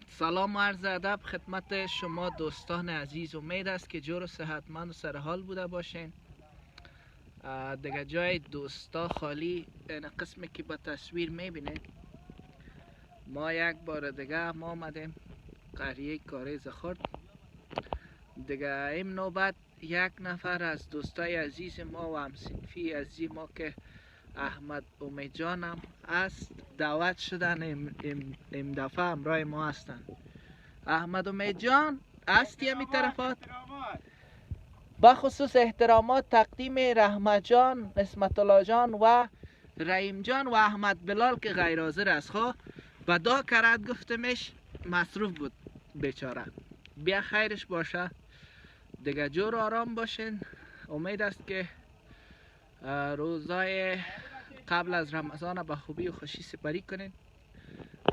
سلام و عرض ادب خدمت شما دوستان عزیز. امید است که جور و صحتمند و سرحال بوده باشین. دیگه جای دوستا خالی. این قسمی که با تصویر میبینید ما یک بار دیگه ما آمدیم قریه کاریز خورد. دیگه این نوبت یک نفر از دوستای عزیز ما و همسنفی عزیز ما که احمد امید جان هم است دعوت شدن این دفعه همراه ما هستن. احمد امید جان هستی همی طرفات؟ با خصوص احترامات تقدیم رحمت جان، اسمت الله جان و رحیم جان و احمد بلال که غیر حاضر است. خب و دا کرد گفتمش مصروف بود بیچاره. بیا خیرش باشه. دیگه جور آرام باشین. امید است که روزای قبل از رمضان به خوبی و خوشی سپری کنین.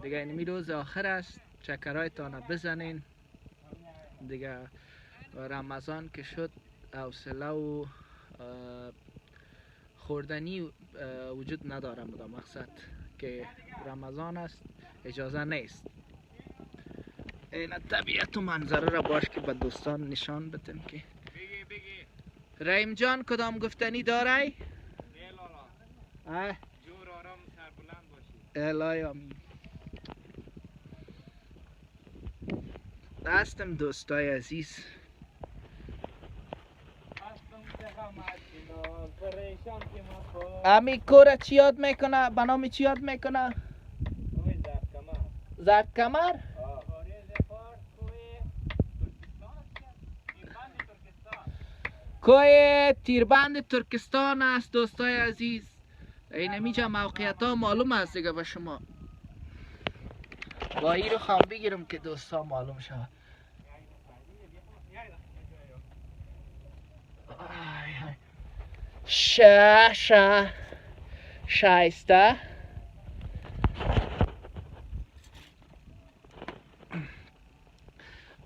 دیگه اینمی روز آخر است، چکرهایتان بزنین. دیگه رمضان که شد حوصله و خوردنی وجود نداره. مقصد که رمضان است اجازه نیست. این طبیعت و منظره را باش که به دوستان نشان بدیم که رحیم جان کدام گفتنی داره؟ جور آرام سربلند باشی. الهی آمین. هستم دوستای عزیز. امی کوره چی یاد میکنه؟ به نام چی یاد میکنه؟ زرد کمر؟ کوه تیربند ترکستان است دوستای عزیز. این میجا موقعیت ها معلوم است دیگه به شما. با این رو خام بگیرم که دوستا معلوم شود. شایسته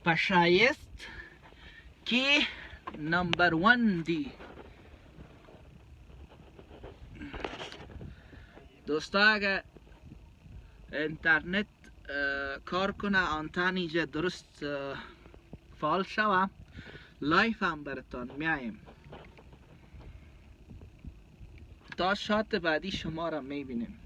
پشایست که نمبر 1 دی. دوستا اگه اینترنت کار کنه آنتن اینجا درست فعال شوه لایف هم براتان میایم. تا شات بعدی شما را میبینیم.